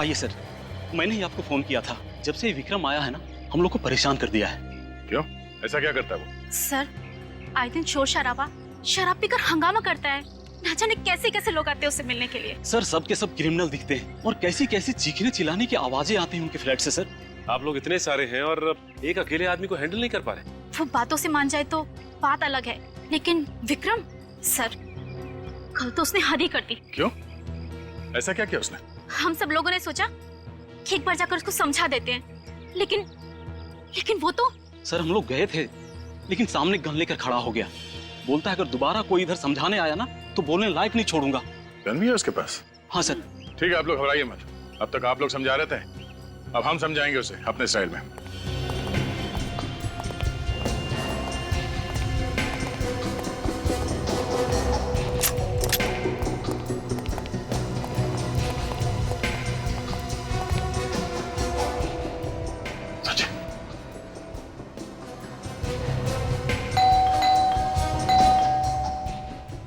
आइए सर, मैंने ही आपको फोन किया था। जब से विक्रम आया है ना, हम लोग को परेशान कर दिया है। क्यों? ऐसा क्या करता है वो? सर, आए दिन शोर शराबा, शराब पीकर हंगामा करता है। ना जाने कैसे कैसे लोग आते हैं उससे मिलने के लिए। सर, सब के सब क्रिमिनल दिखते हैं और कैसी कैसी चीखने चिल्लाने की आवाजें आती हैं उनके फ्लैट से। सर, आप लोग इतने सारे हैं और एक अकेले आदमी को हैंडल नहीं कर पा रहे। वो बातों से मान जाए तो बात अलग है, लेकिन विक्रम सर, कल तो उसने हद ही कर दी। क्यों? ऐसा क्या किया उसने? हम सब लोगों ने सोचा कि एक बार जाकर उसको समझा देते हैं, लेकिन वो तो। सर, हम लोग गए थे, लेकिन सामने गन लेकर खड़ा हो गया। बोलता है अगर दोबारा कोई इधर समझाने आया ना तो बोलने लायक नहीं छोड़ूंगा। गन भी है उसके पास? हाँ सर। ठीक है, आप लोग घबराइए मत। अब तक आप लोग समझा रहे थे, अब हम समझाएंगे उसे अपने स्टाइल में।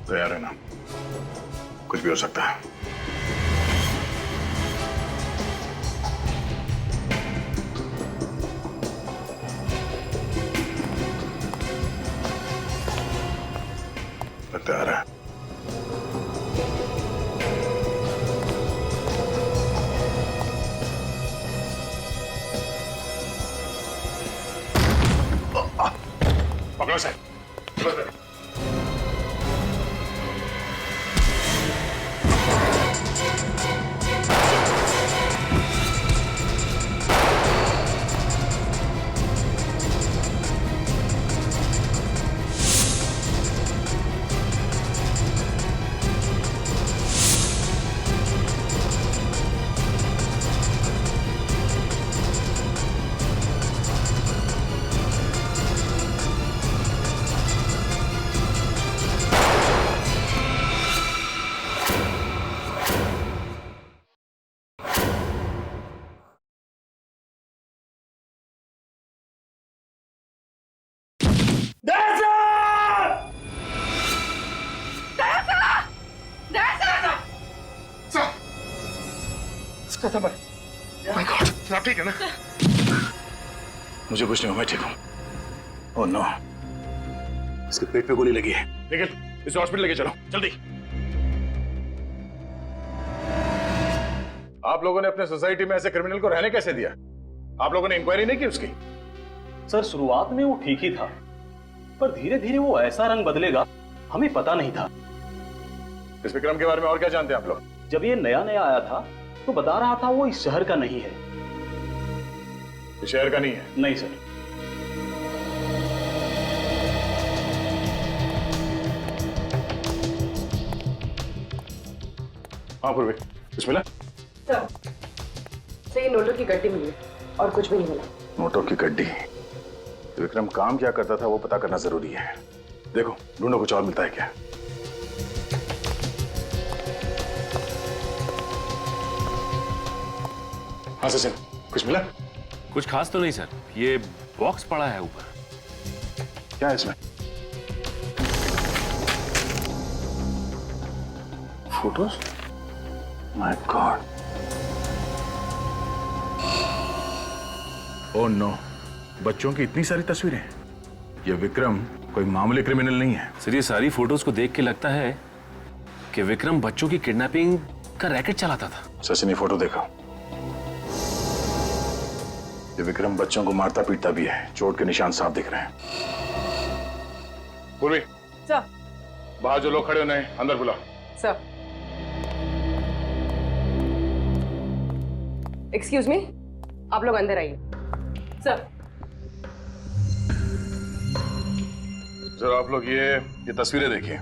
तैयार है ना? कुछ भी हो सकता है। तैयार है। पकड़ो सर, पकड़ो सर। My God, आप ठीक है ना? मुझे कुछ नहीं हुआ, मैं ठीक हूँ। ओह नो, इसके पेट पे गोली लगी है। निखिल, इसे हॉस्पिटल लेके चलो, जल्दी। आप लोगों ने अपने सोसाइटी में ऐसे क्रिमिनल को रहने कैसे दिया? आप लोगों ने इंक्वायरी नहीं की उसकी? सर, शुरुआत में वो ठीक ही था, पर धीरे धीरे वो ऐसा रंग बदलेगा हमें पता नहीं था। इस विक्रम के बारे में और क्या जानते हैं आप लोग? जब ये नया नया आया था तो बता रहा था वो इस शहर का नहीं है। इस शहर का नहीं है? नहीं सर। हाँ पूर्वी, कुछ मिला? सर, ये नोटों की गड्डी मिली और कुछ भी नहीं मिला। नोटों की गड्डी? विक्रम काम क्या करता था वो पता करना जरूरी है। देखो, ढूंढो कुछ और मिलता है क्या। हाँ सचिन, कुछ मिला? कुछ खास तो नहीं सर, ये बॉक्स पड़ा है ऊपर। क्या है इसमें? Photos? My god. Oh no, बच्चों की इतनी सारी तस्वीरें। ये विक्रम कोई मामूली क्रिमिनल नहीं है। सर, ये सारी फोटोज को देख के लगता है कि विक्रम बच्चों की किडनैपिंग का रैकेट चलाता था। सचिन, ये फोटो देखो। ये विक्रम बच्चों को मारता पीटता भी है, चोट के निशान साफ दिख रहे हैं। पूर्वी, सर, बाहर जो लोग खड़े होने अंदर बुला। सर, एक्सक्यूज मी, आप लोग अंदर आइए। सर, सर आप लोग ये तस्वीरें देखिए।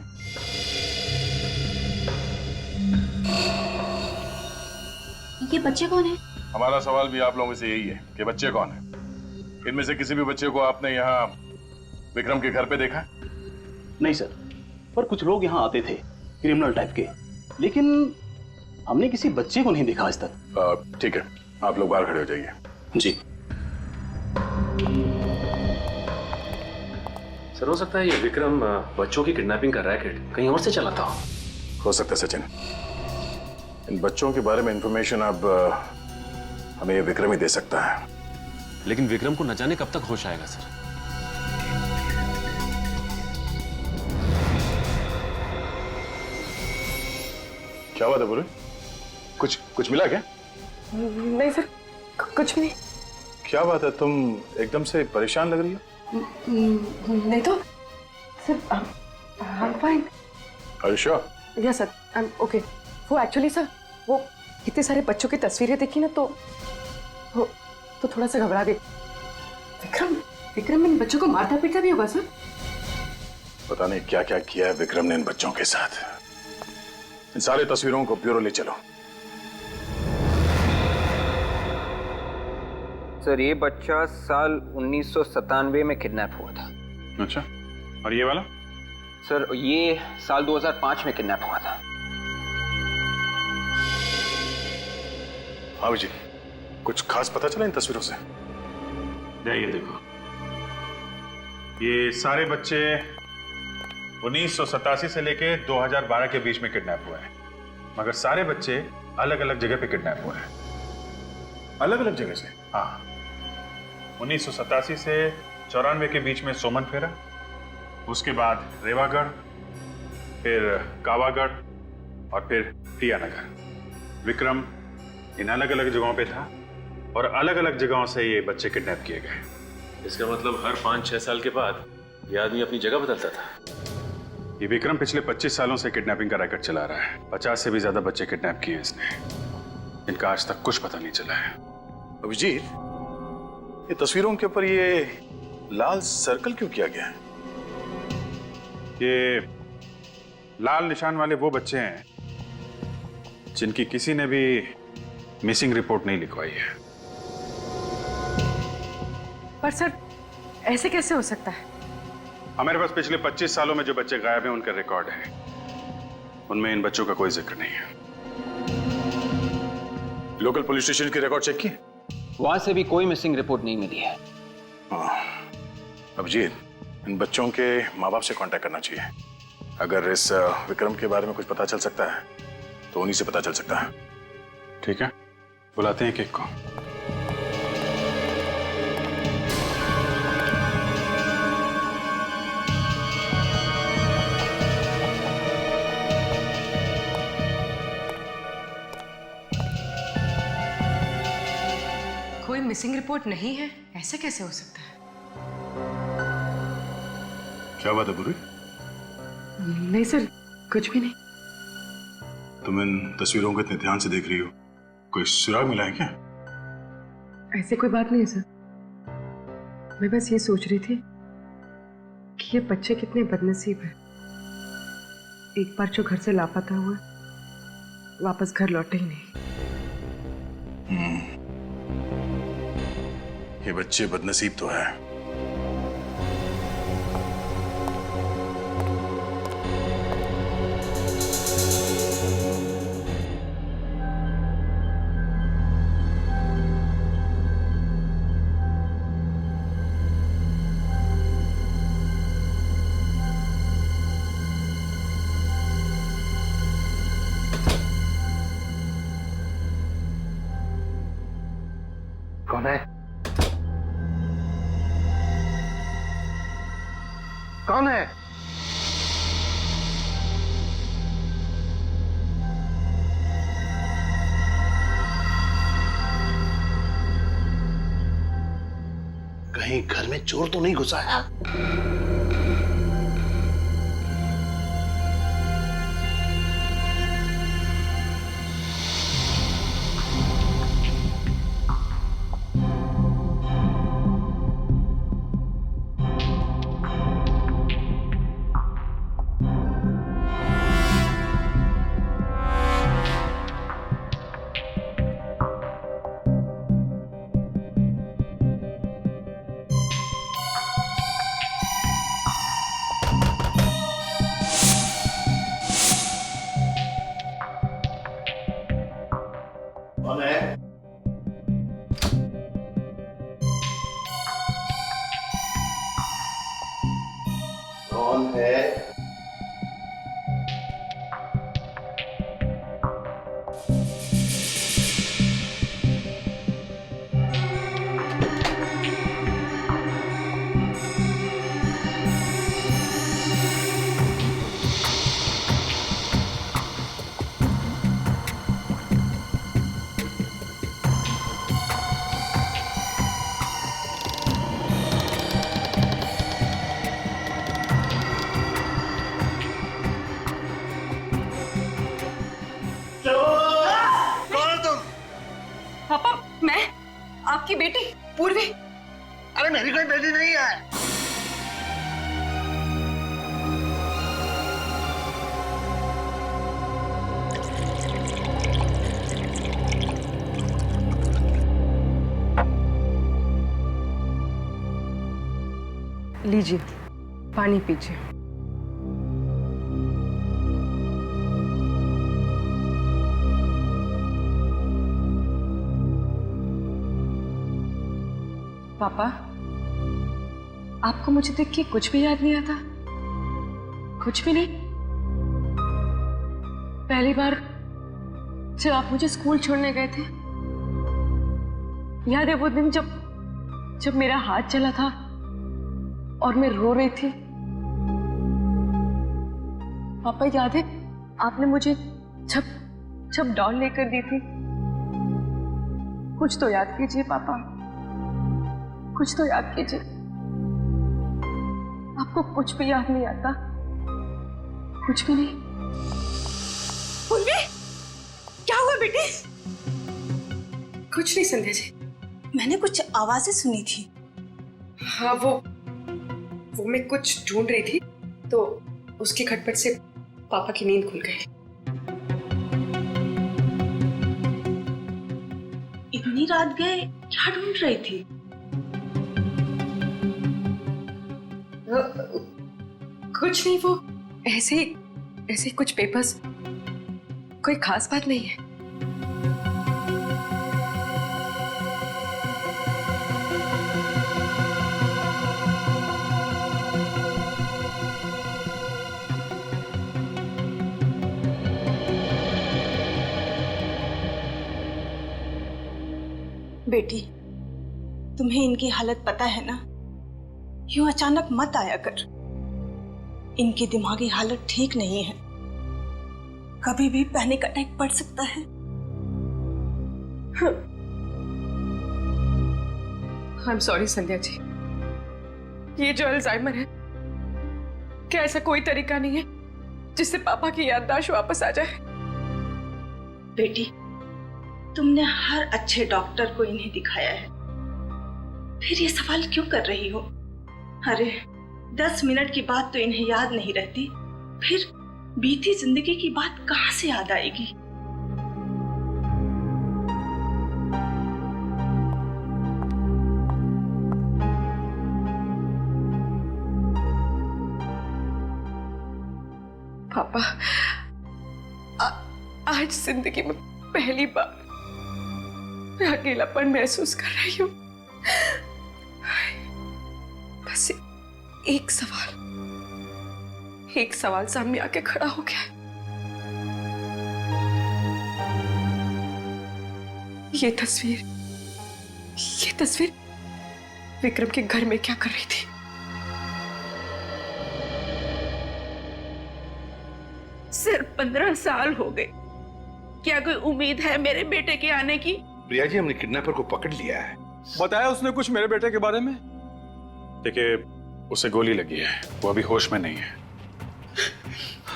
ये बच्चे कौन है? हमारा सवाल भी आप लोगों से यही है कि बच्चे कौन हैं? इनमें से किसी भी बच्चे को आपने यहाँ विक्रम के घर पे देखा? नहीं सर, पर कुछ लोग यहाँ आते थे क्रिमिनल टाइप के, लेकिन हमने किसी बच्चे को नहीं देखा आज तक। ठीक है, आप लोग बाहर खड़े हो जाइए। जी सर, हो सकता है ये विक्रम बच्चों की किडनैपिंग का रैकेट कहीं और से चलाता हो सकता है सचिन। इन बच्चों के बारे में इंफॉर्मेशन अब हमें ये विक्रम ही दे सकता है। लेकिन विक्रम को न जाने कब तक होश आएगा सर। क्या बात है बोले? कुछ मिला क्या? नहीं सर, कुछ भी नहीं। क्या बात है, तुम एकदम से परेशान लग रही हो? नहीं तो sir, I am fine. Are you sure? Yes sir, I am okay. वो एक्चुअली सर, वो इतने सारे बच्चों की तस्वीरें देखी ना तो थोड़ा सा घबरा गई। विक्रम इन बच्चों को मारता पीटता भी होगा सर? पता नहीं क्या क्या किया है विक्रम ने इन बच्चों के साथ। इन सारे तस्वीरों को ब्यूरो ले चलो। सर ये बच्चा साल 1997 में किडनैप हुआ था। अच्छा, और ये वाला? सर ये साल 2005 में किडनैप हुआ था। हाँ जी, कुछ खास पता चला इन तस्वीरों से? ये देखो, ये सारे बच्चे 1987 से लेके 2012 के बीच में किडनैप हुए हैं, मगर सारे बच्चे अलग अलग जगह पे किडनैप हुए हैं। अलग अलग जगह से? हाँ, 1987 से 94 के बीच में सोमन फेरा, उसके बाद रेवागढ़, फिर कावागढ़ और फिर टियानगर। विक्रम इन अलग अलग जगहों पे था और अलग अलग जगहों से ये बच्चे किडनैप किए गए। इसका मतलब हर 5-6 साल के बाद ये आदमी अपनी जगह बदलता था। ये विक्रम पिछले 25 सालों से किडनैपिंग का रैकेट चला रहा है। 50 से भी ज्यादा बच्चे किडनैप किए इसने। इनका आज तक कुछ पता नहीं चला है। अभिजीत, ये तस्वीरों के ऊपर ये लाल सर्कल क्यों किया गया है? ये लाल निशान वाले वो बच्चे हैं जिनकी किसी ने भी मिसिंग रिपोर्ट नहीं लिखवाई है। पर सर ऐसे कैसे हो सकता है? हमारे पास पिछले 25 सालों में जो बच्चे गायब हैं उनका रिकॉर्ड है, उनमें इन बच्चों का कोई जिक्र नहीं है। लोकल पुलिस स्टेशन की रिकॉर्ड चेक की? वहां से भी कोई मिसिंग रिपोर्ट नहीं मिली है। अभिजीत, इन बच्चों के माँ बाप से कांटेक्ट करना चाहिए। अगर इस विक्रम के बारे में कुछ पता चल सकता है तो उन्हीं से पता चल सकता है। ठीक है, बुलाते हैं केक को। कोई मिसिंग रिपोर्ट नहीं है, ऐसा कैसे हो सकता है? क्या बात है बुरी? नहीं सर, कुछ भी नहीं। तुम इन तस्वीरों को इतने ध्यान से देख रही हो, कोई सुराग मिला है क्या? ऐसे कोई बात नहीं है सर। मैं बस ये सोच रही थी कि ये बच्चे कितने बदनसीब हैं। एक बार जो घर से लापता हुआ वापस घर लौटे ही नहीं। ये बच्चे बदनसीब तो है। कौन है? कौन है? कहीं घर में चोर तो नहीं घुसा है? आपकी बेटी पूर्वी? अरे मेरी कोई बेटी नहीं है। लीजिए, पानी पीजिए। पापा, आपको मुझे देख के कुछ भी याद नहीं आता? कुछ भी नहीं? पहली बार जब आप मुझे स्कूल छोड़ने गए थे, याद है वो दिन जब मेरा हाथ चला था और मैं रो रही थी? पापा, याद है आपने मुझे जब डॉल लेकर दी थी? कुछ तो याद कीजिए पापा, कुछ तो याद कीजिए। आपको कुछ भी याद नहीं आता? कुछ भी नहीं? पूर्वी, क्या हुआ बेटी? कुछ नहीं संध्या जी। मैंने कुछ आवाजें सुनी थी। हाँ, वो मैं कुछ ढूंढ रही थी तो उसके खटपट से पापा की नींद खुल गई। इतनी रात गए क्या ढूंढ रही थी? कुछ नहीं, वो ऐसे ही कुछ पेपर्स, कोई खास बात नहीं है। बेटी, तुम्हें इनकी हालत पता है ना? यूं अचानक मत आया कर। इनकी दिमागी हालत ठीक नहीं है, कभी भी पैनिक अटैक पड़ सकता है। I am sorry Sandhya ji, ये जो अल्जाइमर है, क्या ऐसा कोई तरीका नहीं है जिससे पापा की याददाश्त वापस आ जाए? बेटी, तुमने हर अच्छे डॉक्टर को इन्हें दिखाया है, फिर ये सवाल क्यों कर रही हो? अरे 10 मिनट की बात तो इन्हें याद नहीं रहती, फिर बीती जिंदगी की बात कहां से याद आएगी? पापा, आज जिंदगी में पहली बार मैं अकेलापन महसूस कर रही हूँ। बस एक सवाल सामने आके खड़ा हो गया। ये तस्वीर विक्रम के घर में क्या कर रही थी? सिर्फ 15 साल हो गए, क्या कोई उम्मीद है मेरे बेटे के आने की? प्रिया जी, हमने किडनैपर को पकड़ लिया है। बताया उसने कुछ मेरे बेटे के बारे में? देखिए, उसे गोली लगी है, वो अभी होश में नहीं है।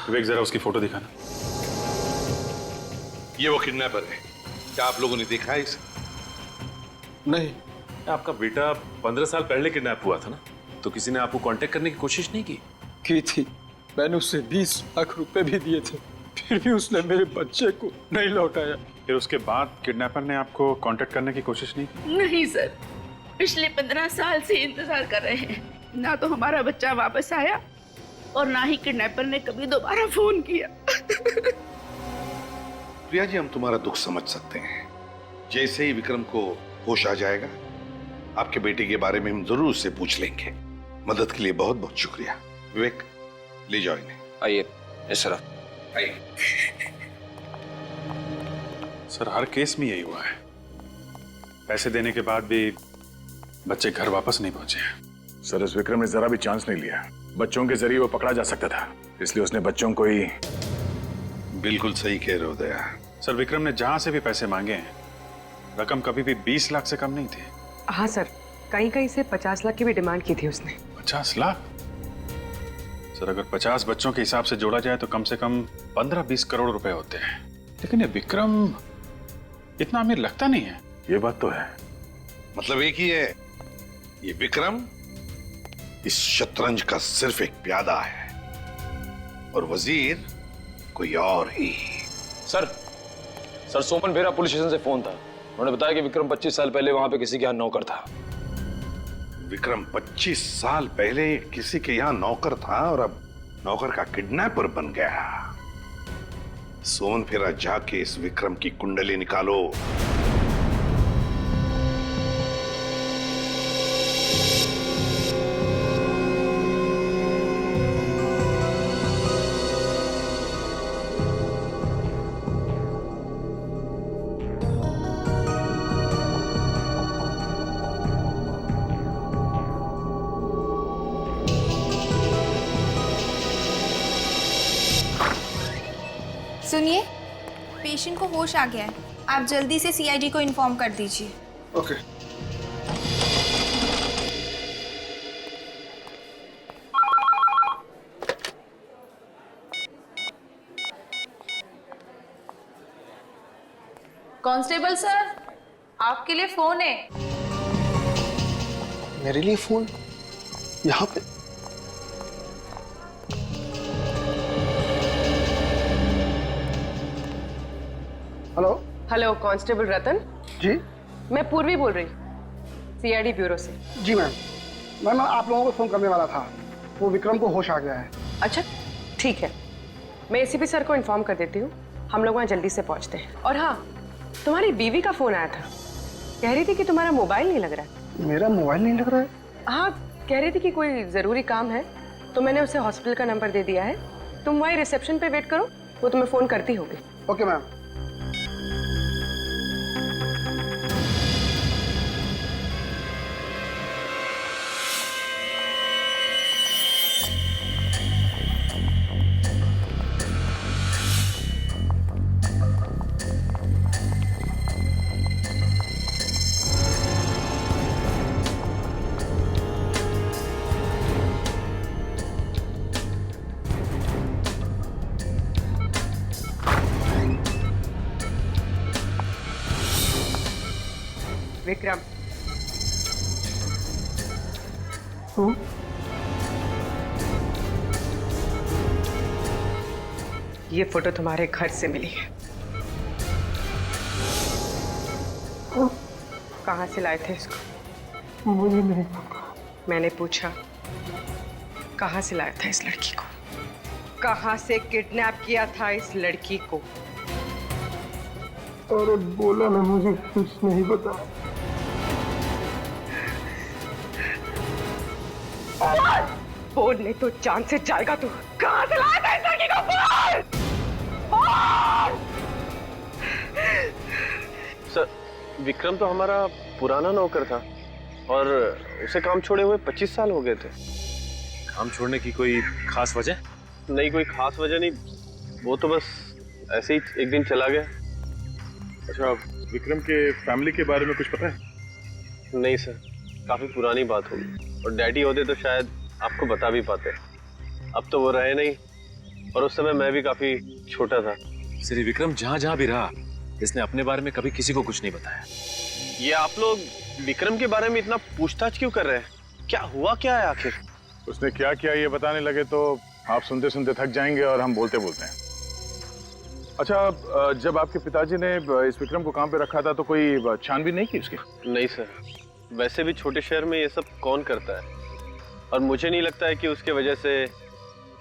विवेक, जरा उसकी फोटो दिखाना। ये वो किडनैपर है, क्या आप लोगों ने देखा है इसे? नहीं। आपका बेटा 15 साल पहले किडनैप हुआ था ना, तो किसी ने आपको कांटेक्ट करने की कोशिश नहीं की थी? मैंने उसे 20 लाख रुपए भी दिए थे, फिर भी उसने मेरे बच्चे को नहीं लौटाया। फिर उसके बाद किडनैपर ने आपको कांटेक्ट करने की कोशिश नहीं की? नहीं सर, पिछले 15 साल से इंतजार कर रहे हैं, ना तो हमारा बच्चा वापस आया और ना ही किडनैपर ने कभी दोबारा फोन किया। प्रिया जी, हम तुम्हारा दुख समझ सकते हैं। जैसे ही विक्रम को होश आ जाएगा, आपके बेटे के बारे में हम जरूर उससे पूछ लेंगे। मदद के लिए बहुत बहुत शुक्रिया। विवेक, ले जाओ इन्हें। आइए इस तरफ आइए। सर, हर केस में यही हुआ है, पैसे देने के बाद भी बच्चे घर वापस नहीं पहुंचे। सर, इस विक्रम ने जरा भी चांस नहीं लिया। बच्चों के जरिए वो पकड़ा जा सकता था, इसलिए उसने बच्चों को ही। बिल्कुल सही कह रहे हो दया। सर, विक्रम ने जहां से भी पैसे मांगे हैं, रकम कभी भी 20 लाख से कम नहीं थी। हाँ सर, कहीं से 50 लाख की भी डिमांड की थी उसने। 50 लाख? सर, अगर 50 बच्चों के हिसाब से जोड़ा जाए तो कम से कम 15-20 करोड़ रुपए होते हैं। लेकिन ये विक्रम इतना अमीर लगता नहीं है। ये बात तो है, मतलब एक ही है, ये विक्रम इस शतरंज का सिर्फ एक प्यादा है और वजीर कोई और ही। सर सोमन फेरा पुलिस स्टेशन से फोन था। उन्होंने बताया कि विक्रम 25 साल पहले वहां पे किसी के यहाँ नौकर था। विक्रम 25 साल पहले किसी के यहाँ नौकर था और अब नौकर का किडनैपर बन गया। सोमन फेरा जाके इस विक्रम की कुंडली निकालो। सुनिए, पेशेंट को होश आ गया है। आप जल्दी से सीआईडी को इन्फॉर्म कर दीजिए। ओके। कांस्टेबल सर, आपके लिए फोन है। मेरे लिए फोन यहाँ पे? हेलो। हेलो, कांस्टेबल रतन। जी मैं पूर्वी बोल रही, सीआईडी ब्यूरो से। जी मैम, मैं आप लोगों को फोन करने वाला था। वो विक्रम को होश आ गया है। अच्छा ठीक है, मैं एसीपी सर को इन्फॉर्म कर देती हूँ। हम लोग वहाँ जल्दी से पहुँचते हैं। और हाँ, तुम्हारी बीवी का फोन आया था, कह रही थी कि तुम्हारा मोबाइल नहीं लग रहा है। मेरा मोबाइल नहीं लग रहा है? हाँ, कह रही थी कि कोई जरूरी काम है, तो मैंने उसे हॉस्पिटल का नंबर दे दिया है। तुम वहीं रिसेप्शन पे वेट करो, वो तुम्हें फोन करती होगी। Okay ma'am. विक्रम, ये फोटो तुम्हारे घर से मिली है। कहाँ से लाए थे इसको? मुझे नहीं। मैंने पूछा, कहाँ से लाया था इस लड़की को? कहाँ से किडनैप किया था इस लड़की को? अरे बोला ना, मुझे कुछ नहीं पता। बोल नहीं तो जान से जाएगा तू। कहाँ से लाया था इस लड़की को? बोल! बोल! सर, विक्रम तो हमारा पुराना नौकर था और उसे काम छोड़े हुए 25 साल हो गए थे। काम छोड़ने की कोई खास वजह? नहीं, कोई खास वजह नहीं, वो तो बस ऐसे ही एक दिन चला गया। अच्छा, विक्रम के फैमिली के बारे में कुछ पता है? नहीं सर, काफी पुरानी बात होगी, और डैडी होते तो शायद आपको बता भी पाते। अब तो वो रहे नहीं, और उस समय मैं भी काफी छोटा था। श्री विक्रम जहाँ जहाँ भी रहा, इसने अपने बारे में कभी किसी को कुछ नहीं बताया। ये आप लोग विक्रम के बारे में इतना पूछताछ क्यों कर रहे हैं? क्या हुआ क्या है आखिर? उसने क्या किया ये बताने लगे तो आप सुनते सुनते थक जाएंगे और हम बोलते बोलते हैं। अच्छा, जब आपके पिताजी ने इस विक्रम को काम पे रखा था तो कोई छानबीन नहीं की उसकी? नहीं सर, वैसे भी छोटे शहर में ये सब कौन करता है, और मुझे नहीं लगता है कि उसके वजह से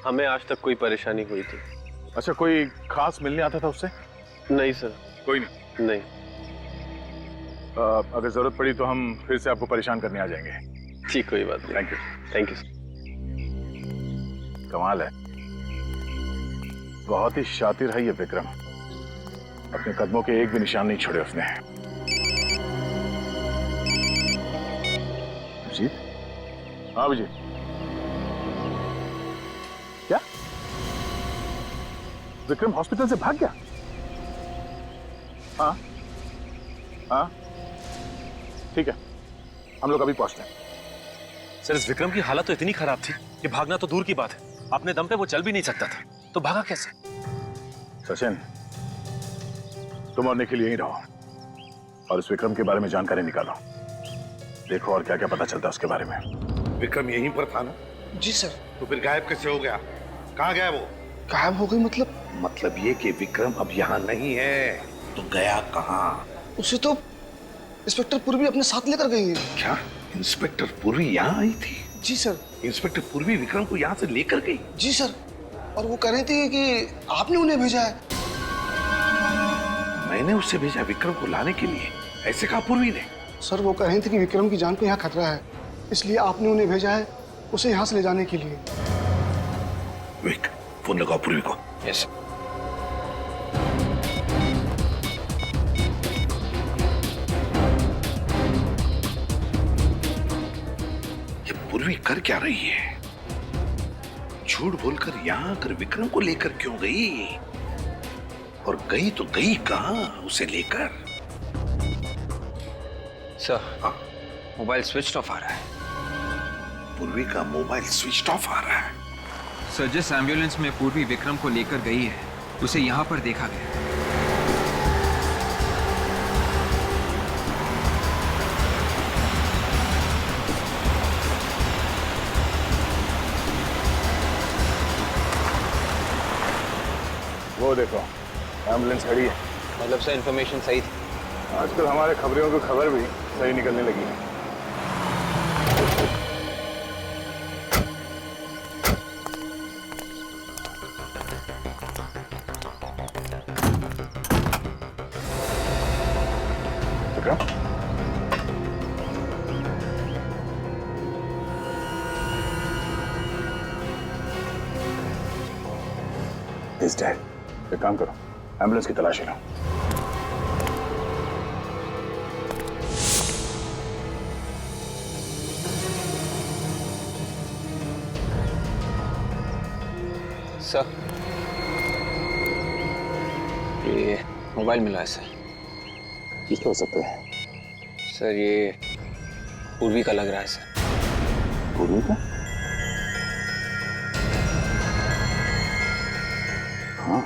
हमें आज तक कोई परेशानी हुई थी। अच्छा, कोई खास मिलने आता था उससे? नहीं सर। कोई नहीं? नहीं। अगर जरूरत पड़ी तो हम फिर से आपको परेशान करने आ जाएंगे। ठीक, कोई बात नहीं। Thank you. Thank you. कमाल है, बहुत ही शातिर है ये विक्रम। अपने कदमों के एक भी निशान नहीं छोड़े उसने। अभिजीत? हाँ अभिजीत, क्या विक्रम हॉस्पिटल से भाग गया? हाँ हाँ, ठीक है, हम लोग अभी पहुंचते हैं। सर, इस विक्रम की हालत तो इतनी खराब थी कि भागना तो दूर की बात है, अपने दम पे वो चल भी नहीं सकता था, तो भागा कैसे? सचिन, तुम और निखिल यहीं रहो और इस विक्रम के बारे में जानकारी निकालो। देखो और क्या क्या पता चलता है उसके बारे में। विक्रम यहीं पर था ना? जी सर। तो फिर गायब कैसे हो गया? कहाँ गया वो? गायब हो गई मतलब? मतलब ये कि विक्रम अब यहाँ नहीं है, तो गया कहाँ? उसे तो इंस्पेक्टर पूर्वी अपने साथ लेकर गई है। क्या इंस्पेक्टर पूर्वी यहाँ आई थी? जी सर। इंस्पेक्टर पूर्वी विक्रम को यहाँ से लेकर गई? जी सर, और वो कह रही थी कि आपने उन्हें भेजा है। मैंने उसे भेजा विक्रम को लाने के लिए, ऐसे कहा पूर्वी ने? सर वो कह रही थी कि विक्रम की जान को यहाँ खतरा है, इसलिए आपने उन्हें भेजा है उसे यहाँ से ले जाने के लिए। विक, फोन लगाओ पूर्वी को। यस। ये पूर्वी कर क्या रही है? झूठ बोलकर यहाँ आकर विक्रम को लेकर क्यों गई? और गई तो गई कहाँ उसे लेकर? सर, मोबाइल स्विच ऑफ आ रहा है। पूर्वी का मोबाइल स्विच ऑफ आ रहा है? सर, जिस एम्बुलेंस में पूर्वी विक्रम को लेकर गई है उसे यहाँ पर देखा गया। वो देखो एम्बुलेंस खड़ी है। मतलब सर इन्फॉर्मेशन सही थी? आजकल हमारे खबरियों की खबर भी सही निकलने लगी है। He's dead. एक काम करो, एम्बुलेंस की तलाशी लो। सर, ये मोबाइल मिला है सर। किसका हो सकता है? सर ये पूर्वी का लग रहा है सर। पूर्वी का? हाँ,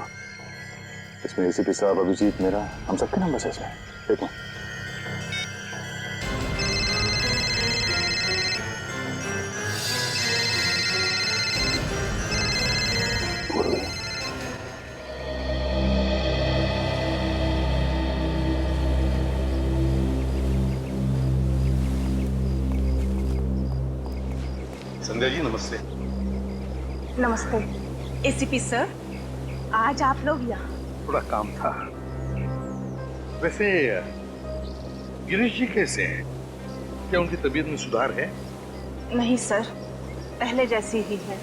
इसमें एसीपी साहब, अभिजीत, मेरा, हम सबके नंबर है इसमें। देखो संध्या जी नमस्ते। नमस्ते एसीपी सर, आज आप लोग यहाँ? थोड़ा काम था। वैसे गिरीश जी कैसे हैं? क्या उनकी तबीयत में सुधार है? नहीं सर, पहले जैसी ही है।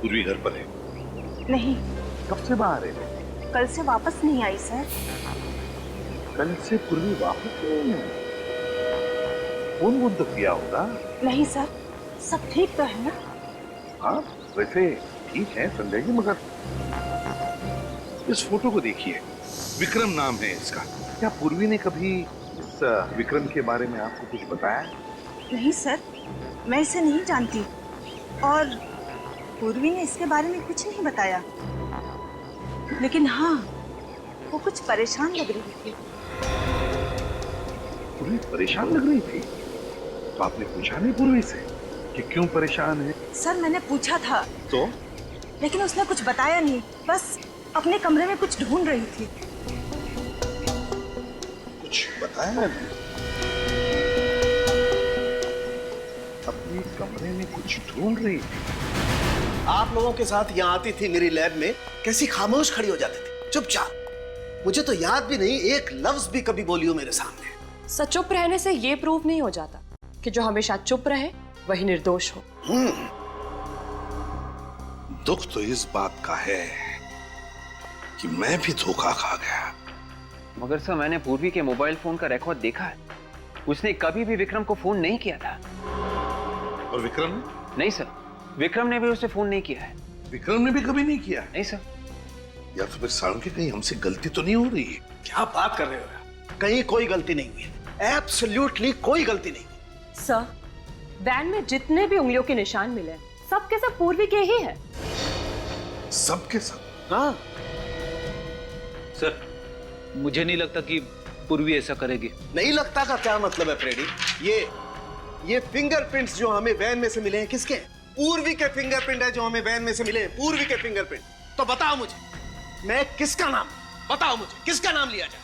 पूर्वी घर पर है? नहीं। कब से बाहर है? कल से वापस नहीं आई सर। कल से पूर्वी वापस नहीं है? फोन तो किया होगा? नहीं सर, सब ठीक तो है ना? हाँ वैसे ठीक है संजय जी, मगर इस फोटो को देखिए, विक्रम नाम है इसका। क्या पूर्वी ने कभी इस विक्रम के बारे में आपको कुछ बताया? नहीं सर, मैं इसे नहीं जानती और पूर्वी ने इसके बारे में कुछ नहीं बताया। लेकिन हाँ, वो कुछ परेशान लग रही थी। पूर्वी परेशान लग रही थी? तो आपने पूछा नहीं पूर्वी से कि क्यों परेशान है? सर मैंने पूछा था तो? लेकिन उसने कुछ बताया नहीं, बस अपने कमरे में कुछ ढूंढ रही थी। कुछ बताया नहीं? अपने कमरे में कुछ ढूंढ रही थी? आप लोगों के साथ यहाँ आती थी मेरी लैब में, कैसी खामोश खड़ी हो जाती थी, चुपचाप। मुझे तो याद भी नहीं एक लफ्ज भी कभी बोली हो मेरे सामने। सच चुप रहने से ये प्रूव नहीं हो जाता कि जो हमेशा चुप रहे वही निर्दोष हो। दुख तो इस बात का है कि मैं भी धोखा खा गया। मगर सर मैंने पूर्वी के मोबाइल फोन का रिकॉर्ड देखा है, उसने कभी भी विक्रम को फोन नहीं किया था। और विक्रम ने? नहीं सर, विक्रम ने भी उसे फोन नहीं किया है। विक्रम ने भी कभी नहीं किया? नहीं सर। या तो फिर साळुंखे कहीं हमसे गलती तो नहीं हो रही है? क्या बात कर रहे हो? कहीं कोई गलती नहीं हुई, एब्सोल्युटली कोई गलती नहीं। सर, वैन में जितने भी उंगलियों के निशान मिले सब के सब पूर्वी के ही है। सब के सब? हाँ सर, मुझे नहीं लगता कि पूर्वी ऐसा करेगी। नहीं लगता का क्या मतलब है फ्रेडी? ये फिंगरप्रिंट्स जो हमें वैन में से मिले हैं किसके हैं? पूर्वी के फिंगरप्रिंट है जो हमें वैन में से मिले हैं, पूर्वी के फिंगरप्रिंट। तो बताओ मुझे, मैं किसका नाम, बताओ मुझे किसका नाम लिया जाए?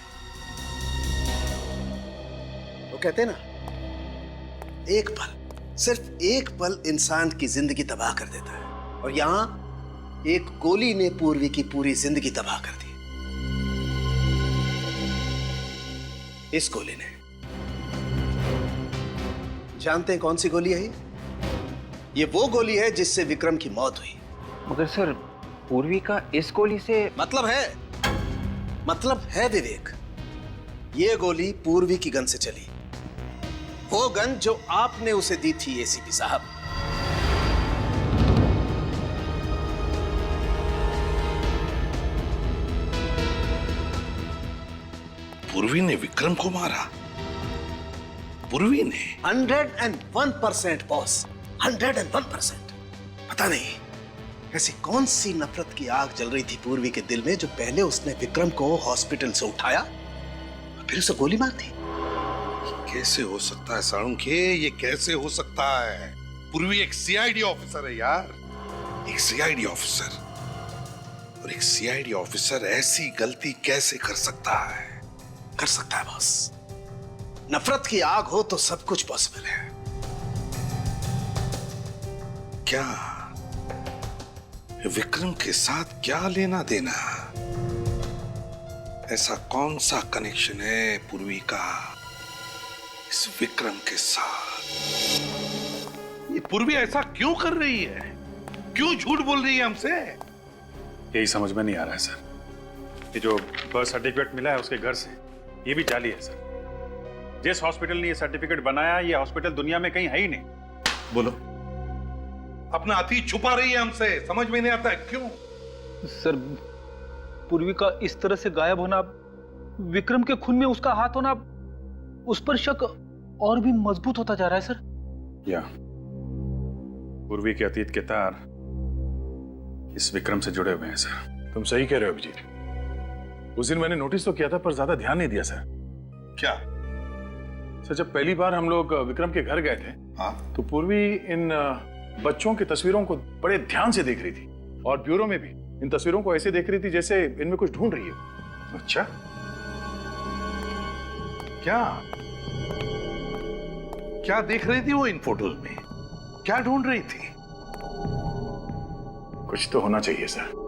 वो कहते हैं ना, एक पल, सिर्फ एक पल इंसान की जिंदगी तबाह कर देता है, और यहां एक गोली ने पूर्वी की पूरी जिंदगी तबाह कर दी। इस गोली ने, जानते हैं कौन सी गोली है ये वो गोली है जिससे विक्रम की मौत हुई। मगर सर, पूर्वी का इस गोली से मतलब है विवेक, ये गोली पूर्वी की गन से चली, वो गन जो आपने उसे दी थी एसीपी साहब। पूर्वी ने विक्रम को मारा? पूर्वी ने? 101% बॉस, 101%। पता नहीं ऐसी कौन सी नफरत की आग जल रही थी पूर्वी के दिल में जो पहले उसने विक्रम को हॉस्पिटल से उठाया और फिर उसे गोली मार दी। कैसे हो सकता है साळुंखे, ये कैसे हो सकता है? पूर्वी एक सीआईडी ऑफिसर है यार, एक सीआईडी ऑफिसर, और एक सीआईडी ऑफिसर ऐसी गलती कैसे कर सकता है? कर सकता है बॉस, नफरत की आग हो तो सब कुछ पॉसिबल है। क्या विक्रम के साथ क्या लेना देना? ऐसा कौन सा कनेक्शन है पूर्वी का इस विक्रम के साथ? ये पूर्वी ऐसा क्यों कर रही है? क्यों झूठ बोल रही है हमसे? यही समझ में नहीं आ रहा है सर। ये जो बर्थ सर्टिफिकेट मिला है उसके घर से, ये भी जाली है सर। जिस हॉस्पिटल ने ये सर्टिफिकेट बनाया, ये हॉस्पिटल दुनिया में कहीं है ही नहीं। बोलो, अपना अतीत छुपा रही है हमसे, समझ में नहीं आता है क्यों? सर, पूर्वी का इस तरह से गायब होना, विक्रम के खून में उसका हाथ होना, उस पर शक और भी मजबूत होता जा रहा है सर। या पूर्वी के अतीत के तार इस विक्रम से जुड़े हुए हैं सर। तुम सही कह रहे हो अभिजीत। उस दिन मैंने नोटिस तो किया था पर ज्यादा ध्यान नहीं दिया सर। क्या सर, जब पहली बार हम लोग विक्रम के घर गए थे, हाँ, तो पूर्वी इन बच्चों की तस्वीरों को बड़े ध्यान से देख रही थी, और ब्यूरो में भी इन तस्वीरों को ऐसे देख रही थी जैसे इनमें कुछ ढूंढ रही है। अच्छा, क्या क्या देख रही थी वो इन फोटोज में? क्या ढूंढ रही थी? कुछ तो होना चाहिए सर।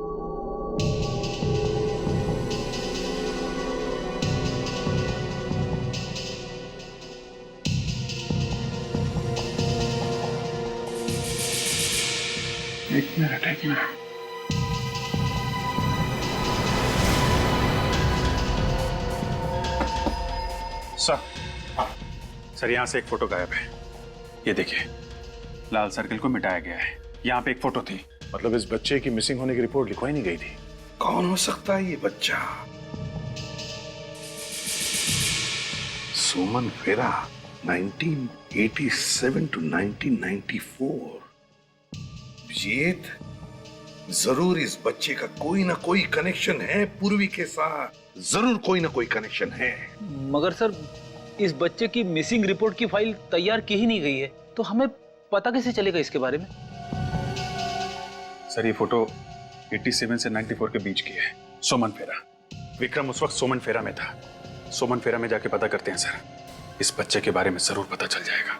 एक मिनट सर, यहां से एक फोटो गायब है। ये देखिए, लाल सर्कल को मिटाया गया है। यहाँ पे एक फोटो थी। मतलब इस बच्चे की मिसिंग होने की रिपोर्ट लिखवाई नहीं गई थी। कौन हो सकता है ये बच्चा? सोमन फेरा, 1987 to 1994। अभिजीत, जरूर इस बच्चे का कोई ना कोई कनेक्शन है पूर्वी के साथ, जरूर कोई ना कोई कनेक्शन है। मगर सर, इस बच्चे की मिसिंग रिपोर्ट की फाइल तैयार की ही नहीं गई है, तो हमें पता कैसे चलेगा इसके बारे में? सर, ये फोटो 87 से 94 के बीच की है। सोमन फेरा, विक्रम उस वक्त सोमन फेरा में था। सोमन फेरा में जाके पता करते हैं सर, इस बच्चे के बारे में जरूर पता चल जाएगा।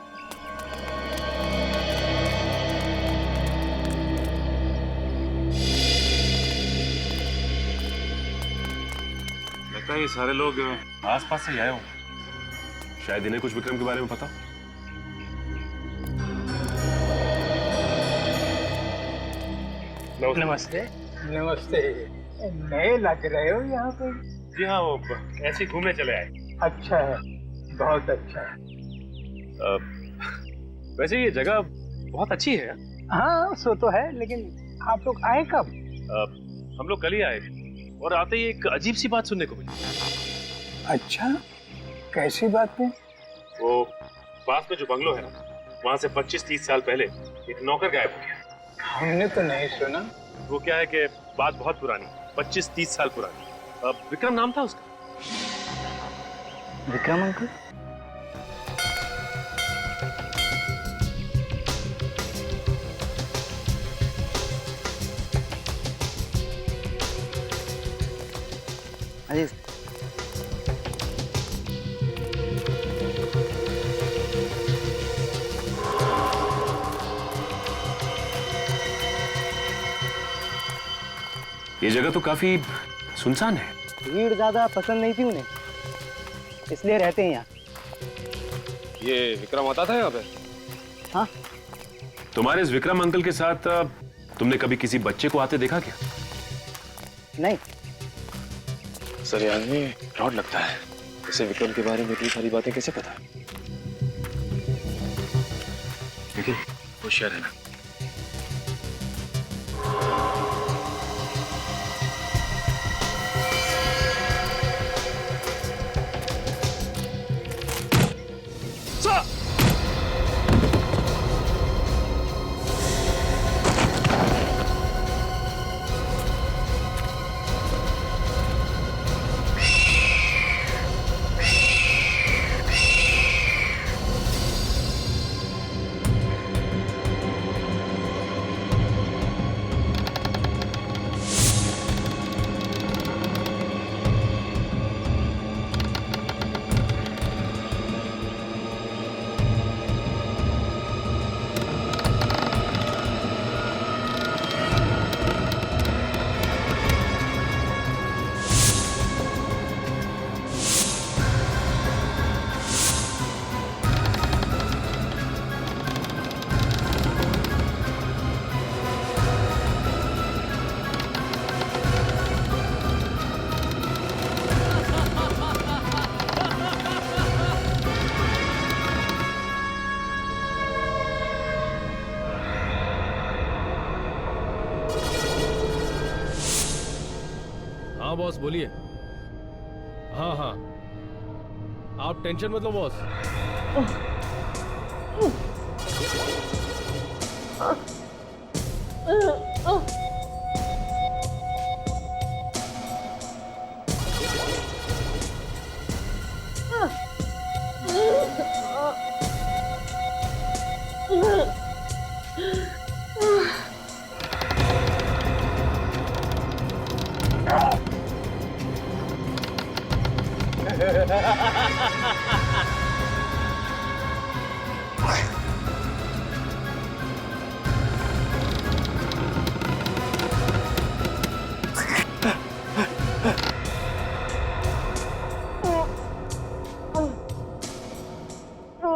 लगता है ये सारे लोग आसपास से आए होंगे, शायद इन्हें कुछ विक्रम के बारे में पता। नमस्ते। नमस्ते। नए लग रहे हो यहाँ पे? जी हाँ, वो ऐसे घूमने चले आए। अच्छा है, बहुत अच्छा है। वैसे ये जगह बहुत अच्छी है। हाँ, सो तो है, लेकिन आप लोग आए कब? हम लोग कल ही आए और आते ही एक अजीब सी बात सुनने को मिली। अच्छा, कैसी बात है? वो पास में जो बंगलो है ना, वहाँ से 25-30 साल पहले एक नौकर गायब हो गया। हमने तो नहीं सुना। वो क्या है कि बात बहुत पुरानी, 25-30 साल पुरानी। विक्रम नाम था उसका। विक्रम अंकल? अरे ये जगह तो काफी सुनसान है। भीड़ ज्यादा पसंद नहीं थी उन्हें, इसलिए रहते हैं यहाँ। ये विक्रम आता था यहाँ पे? हाँ। तुम्हारे इस विक्रम अंकल के साथ तुमने कभी किसी बच्चे को आते देखा क्या? नहीं। सर, ये आदमी फ्रॉड लगता है। इसे विक्रम के बारे में इतनी सारी बातें कैसे पता है? लेकिन होशियार है ना। हाँ बॉस बोलिए। हाँ हाँ, आप टेंशन मत लो बॉस।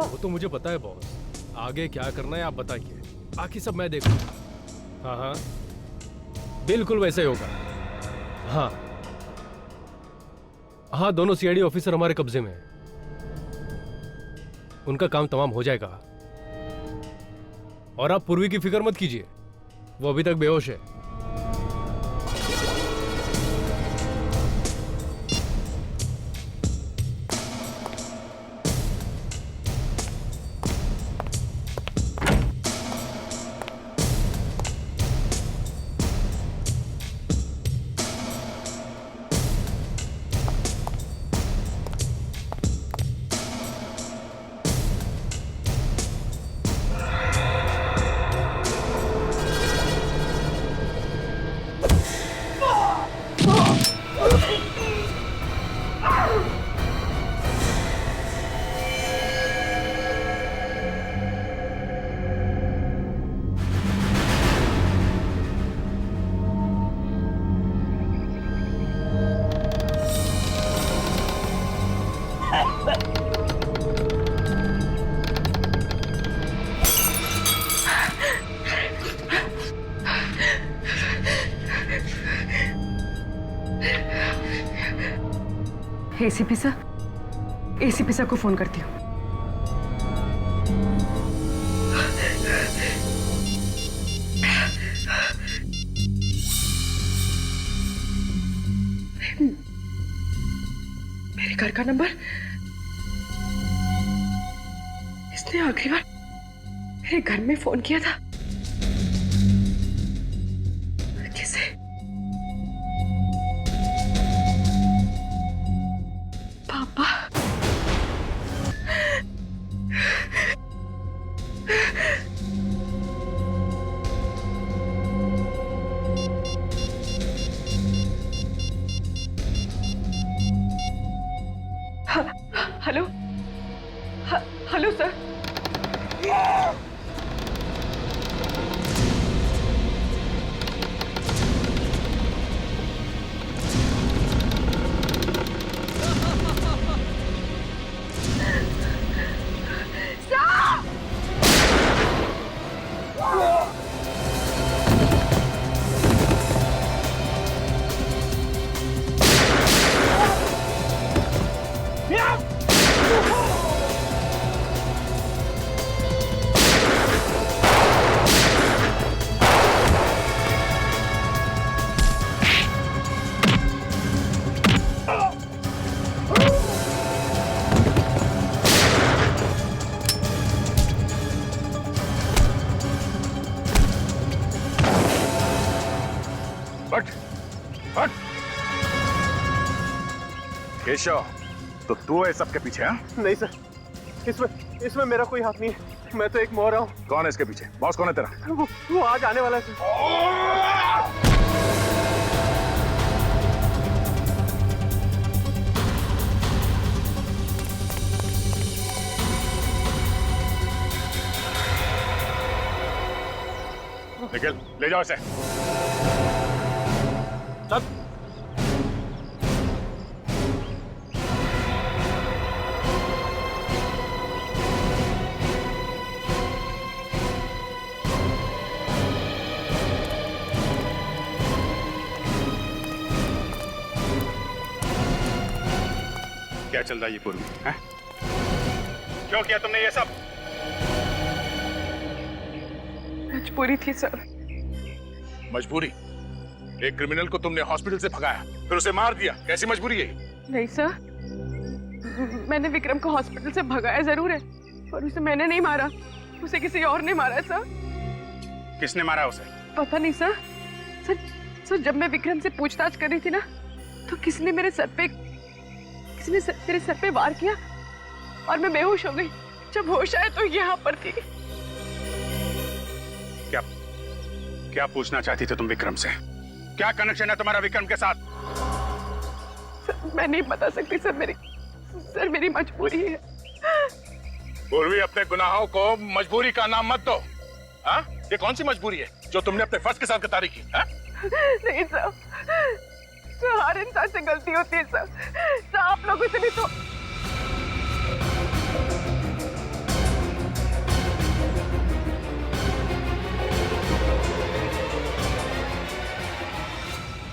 वो तो मुझे पता है बॉस, आगे क्या करना है आप बताइए, बाकी सब मैं देखूंगा। हाँ हाँ बिल्कुल वैसे ही होगा। हाँ हाँ, दोनों सीआईडी ऑफिसर हमारे कब्जे में हैं। उनका काम तमाम हो जाएगा। और आप पूर्वी की फिक्र मत कीजिए, वो अभी तक बेहोश है। एसीपी सर को फोन करती हूँ। मेरे घर का नंबर, इसने आखिरी बार मेरे घर में फोन किया था। किसे? पापा। हट। केशव, तो तू है सबके पीछे? हाँ? नहीं सर, इसमें मेरा कोई हाथ नहीं है। मैं तो एक मोहरा हूँ। कौन है इसके पीछे? बॉस कौन है तेरा? वो आज आने वाला है सर। निखिल, ले जाओ इसे। चल। क्या चल रहा है ये पूर्वी? हैं? क्यों किया तुमने ये सब? मजबूरी थी सर। मजबूरी? एक क्रिमिनल को तुमने हॉस्पिटल से भगाया, फिर उसे मार दिया। कैसी मजबूरी है? नहीं सर, मैंने विक्रम को हॉस्पिटल से भगाया जरूर है, पर उसे मैंने नहीं मारा। उसे किसी और ने मारा है सर। किसने मारा उसे? पता नहीं सर। सर जब मैं विक्रम से पूछताछ कर रही थी ना, तो किसने मेरे सर पे वार किया और मैं बेहोश हो गई। जब होश आया तो यहाँ पर थी। क्या पूछना चाहती थे तुम विक्रम से? क्या कनेक्शन है तुम्हारा विक्रम के साथ? सर, मैं नहीं बता सकती सर, मेरी मजबूरी है। पूर्वी, अपने गुनाहों को मजबूरी का नाम मत दो। हाँ? ये कौन सी मजबूरी है जो तुमने अपने फर्ज के साथ गद्दारी की? हाँ? नहीं सर, हर इंसान से गलती होती है सर। आप लोगों से भी तो।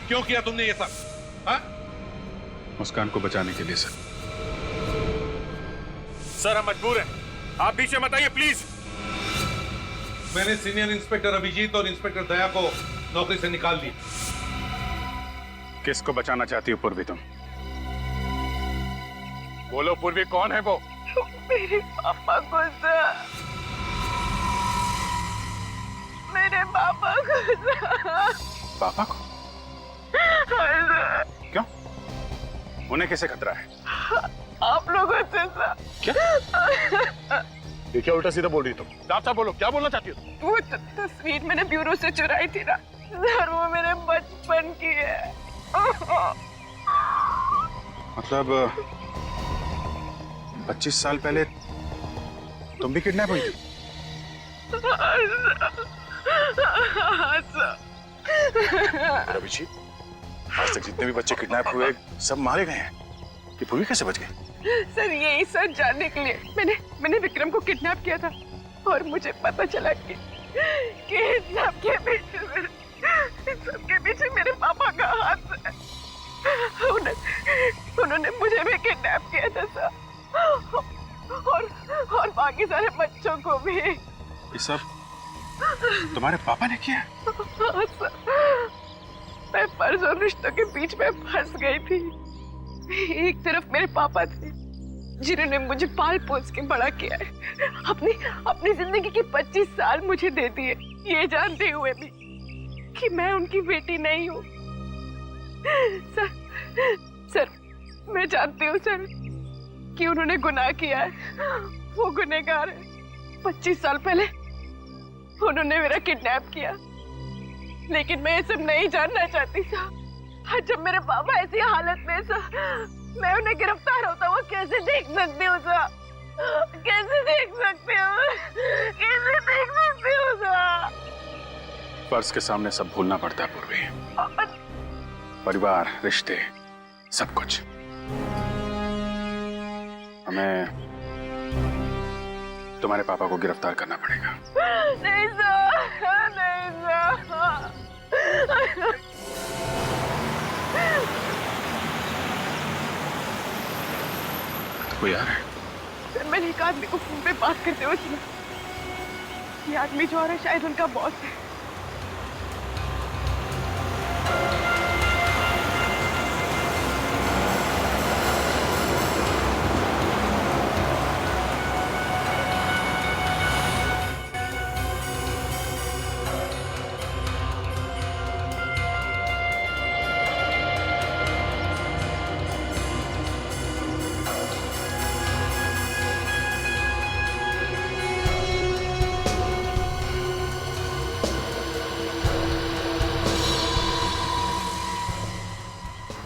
क्यों किया तुमने ये सब? हाँ? मुस्कान को बचाने के लिए सर। सर, हम मजबूर हैं, आप पीछे मत आइए प्लीज। मैंने सीनियर इंस्पेक्टर अभिजीत और इंस्पेक्टर दया को नौकरी से निकाल दिया। किसको बचाना चाहती हो पूर्वी तुम? बोलो पूर्वी, कौन है वो? मेरे पापा को सर, मेरे पापा को सर। पापा को? क्यों? उन्हें कैसे खतरा है? आप लोगों से सर। क्या? ये क्या उल्टा सीधा बोल रही तुम? साफ बोलो, क्या बोलना चाहती हो? वो तस्वीर मैंने ब्यूरो से चुराई थी ना सर, वो मेरे बचपन की है। मतलब 25 साल पहले तुम भी किडनैप हुई थी? अभिजीत, आज तक जितने भी बच्चे किडनैप हुए सब मारे गए हैं। ये पूर्वी कैसे बच गई? सर, यही सच जानने के लिए मैंने विक्रम को किडनैप किया था, और मुझे पता चला कि इन सबके पीछे मेरे पापा का हाथ है। उन्होंने मुझे भी किडनैप किया था सर, और बाकी सारे बच्चों को भी। ये सब तुम्हारे पापा ने किया? हाँ सर, मैं फर्ज और रिश्तों के बीच में फंस गई थी। एक तरफ मेरे पापा थे जिन्होंने मुझे पाल पोस के बड़ा किया है, अपनी जिंदगी के 25 साल मुझे दे दिए, ये जानते हुए भी कि मैं उनकी बेटी नहीं हूँ। सर, मैं जानती हूँ सर कि उन्होंने गुनाह किया है, वो गुनहगार है। 25 साल पहले उन्होंने मेरा किडनैप किया, लेकिन मैं ये सब नहीं जानना चाहती सर। जब मेरे पापा ऐसी हालत में सर, मैं उन्हें गिरफ्तार होता हुआ कैसे देख सकती हूँ सर? कैसे देख सकती हूँ? कैसे देख सकती हूँ सर? फर्ज के सामने सब भूलना पड़ता है पूर्वी। परिवार, रिश्ते, सब कुछ। हमें तुम्हारे पापा को गिरफ्तार करना पड़ेगा। नहीं सर, नहीं सर। कोई आ रहा है? सर, मैंने एक आदमी को फोन पे बात करते हुए सुना। ये आदमी जो आ रहा है शायद उनका बॉस है।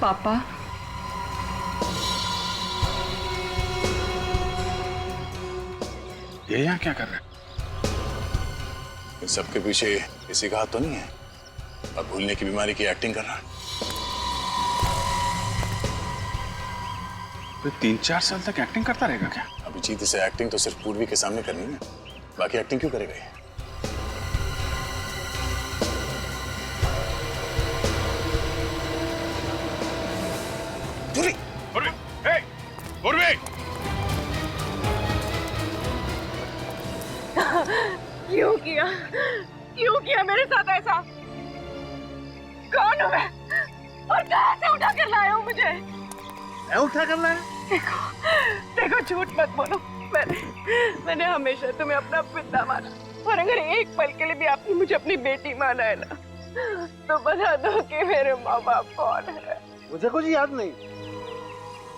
पापा, ये यहाँ क्या कर रहे हैं? इन सबके पीछे किसी का हाथ तो नहीं है? अब भूलने की बीमारी की एक्टिंग कर रहा है। तो 3-4 साल तक एक्टिंग करता रहेगा क्या? अभिजीत, इसे एक्टिंग तो सिर्फ पूर्वी के सामने करनी है, बाकी एक्टिंग क्यों करेगा ये? पूर्वी! पूर्वी! हे! पूर्वी! क्यों किया मेरे साथ ऐसा? कौन हूँ मैं और कहाँ से उठा कर लाए हो मुझे? मैं उठा कर लाया? देखो झूठ मत बोलो, मैंने हमेशा तुम्हें अपना पिता माना, और अगर एक पल के लिए भी आपने मुझे अपनी बेटी माना है ना, तो बता दो कि मेरे माँ बाप कौन है। मुझे कुछ याद नहीं।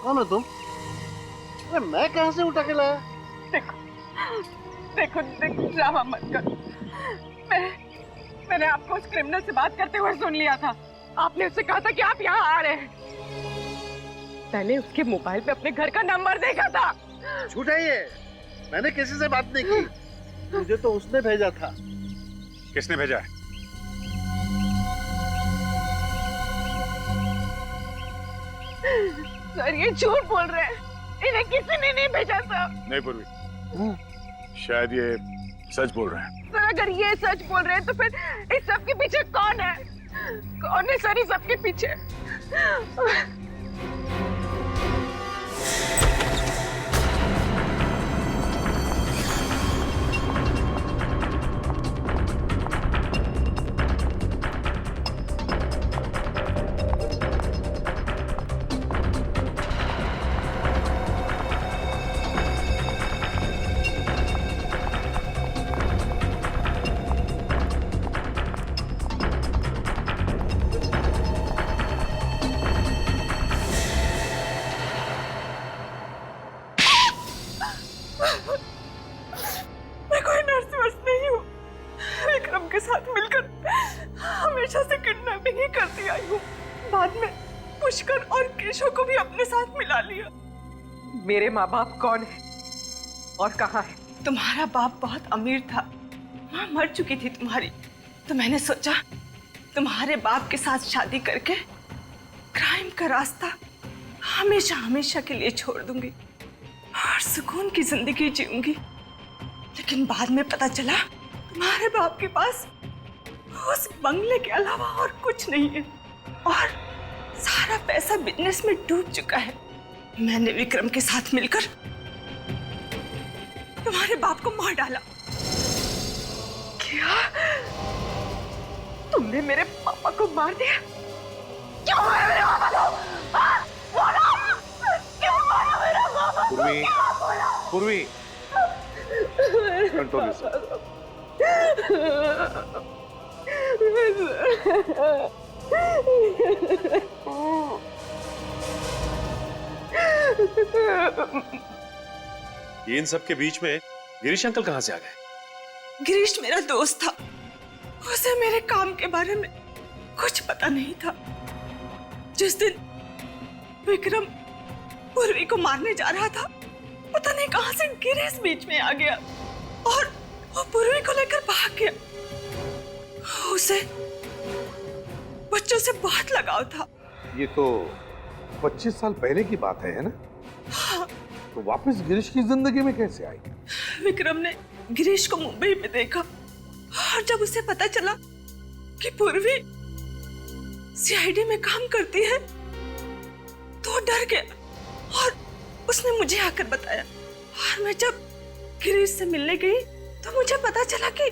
कौन हो तुम? अरे मैं कहाँ से उठा के लाया? देखो ड्रामा मत करो। मैंने आपको उस क्रिमिनल से बात करते हुए सुन लिया था। आपने उससे कहा था कि आप यहाँ आ रहे हैं। मैंने उसके मोबाइल पे अपने घर का नंबर देखा था। झूठ है ये, मैंने किसी से बात नहीं की। मुझे तो उसने भेजा था। किसने भेजा है? सर ये झूठ बोल रहे हैं, इन्हें किसी ने नहीं भेजा सर। नहीं पूर्वी, शायद ये सच बोल रहे हैं। सर अगर ये सच बोल रहे हैं तो फिर इस सब के पीछे कौन है? कौन है सर इस सब के पीछे? मैं कोई नर्स वर्स नहीं हूँ। विक्रम के साथ मिलकर हमेशा से किडनैपिंग ही करती आई हूँ। बाद में पुष्कर और केशव को भी अपने साथ मिला लिया। मेरे माँ बाप कौन है और कहाँ है? तुम्हारा बाप बहुत अमीर था, माँ मर चुकी थी तुम्हारी, तो मैंने सोचा तुम्हारे बाप के साथ शादी करके क्राइम का रास्ता हमेशा हमेशा के लिए छोड़ दूंगी और सुकून की जिंदगी जीऊंगी। लेकिन बाद में पता चला तुम्हारे बाप के पास उस बंगले के अलावा और कुछ नहीं है और सारा पैसा बिजनेस में डूब चुका है। मैंने विक्रम के साथ मिलकर तुम्हारे बाप को मार डाला। क्या? तुमने मेरे पापा को मार दिया? क्यों मारा मेरे पापा को? बोलो! क्यों मारा मेरा पापा को? पूर्वी, कंट्रोल योरसेल्फ। ये इन सब के बीच में गिरीश अंकल कहाँ से आ गए? गिरीश मेरा दोस्त था, उसे मेरे काम के बारे में कुछ पता नहीं था। जिस दिन विक्रम पूर्वी को मारने जा रहा था, पता नहीं कहां से गिरीश बीच में आ गया और वो पूर्वी को लेकर भाग गया। उसे बच्चों से बहुत लगाव था। ये तो 25 साल पहले की बात है ना? हाँ। तो वापस गिरीश की जिंदगी में कैसे आई? विक्रम ने गिरीश को मुंबई में देखा और जब उसे पता चला कि पूर्वी सीआईडी में काम करती है तो डर गया और उसने मुझे आकर बताया। और मैं जब गिरीश से मिलने गई तो मुझे पता चला कि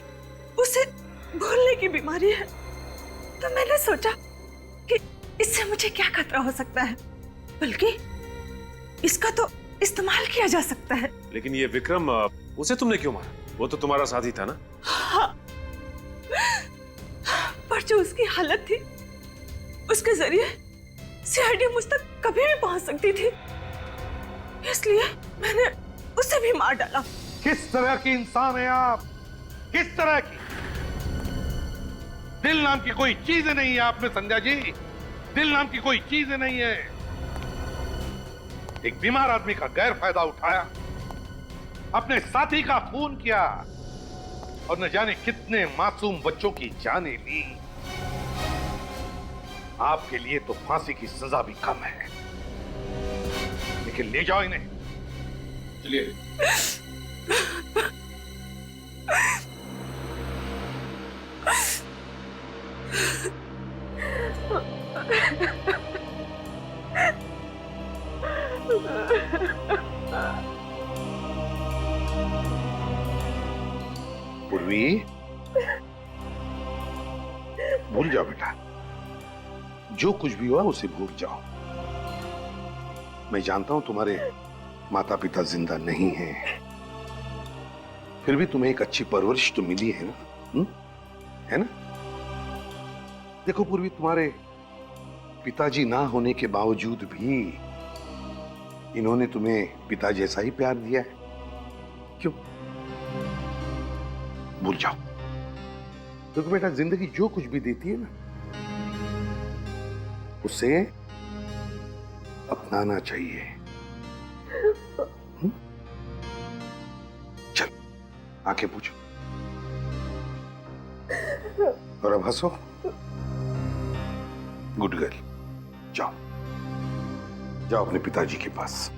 उसे भूलने की बीमारी है। तो मैंने सोचा कि इससे मुझे क्या खतरा हो सकता है, बल्कि इसका तो इस्तेमाल किया जा सकता है। लेकिन ये विक्रम, उसे तुमने क्यों मारा? वो तो तुम्हारा साथी था ना? हाँ, पर जो उसकी हालत थी उसके जरिए सीआईडी मुझ तक कभी भी पहुंच सकती थी, इसलिए मैंने उसे भी मार डाला। किस तरह की इंसान है आप? किस तरह की? दिल नाम की कोई चीज नहीं है आप में संध्या जी। दिल नाम की कोई चीज नहीं है। एक बीमार आदमी का गैर फायदा उठाया, अपने साथी का खून किया और न जाने कितने मासूम बच्चों की जानें ली। आपके लिए तो फांसी की सजा भी कम है, लेकिन ले जाओ इन्हें। चलिए। पूर्वी, भूल जाओ बेटा, जो कुछ भी हुआ उसे भूल जाओ। मैं जानता हूं तुम्हारे माता पिता जिंदा नहीं हैं, फिर भी तुम्हें एक अच्छी परवरिश तो मिली है ना, है ना? देखो पूर्वी, तुम्हारे पिताजी ना होने के बावजूद भी इन्होंने तुम्हें पिता जैसा ही प्यार दिया है। क्यों? भूल जाओ। देखो बेटा, जिंदगी जो कुछ भी देती है ना, उसे अपनाना चाहिए। चल, आंखें पूछो और अब हंसो। गुड गर्ल, जाओ जाओ अपने पिताजी के पास।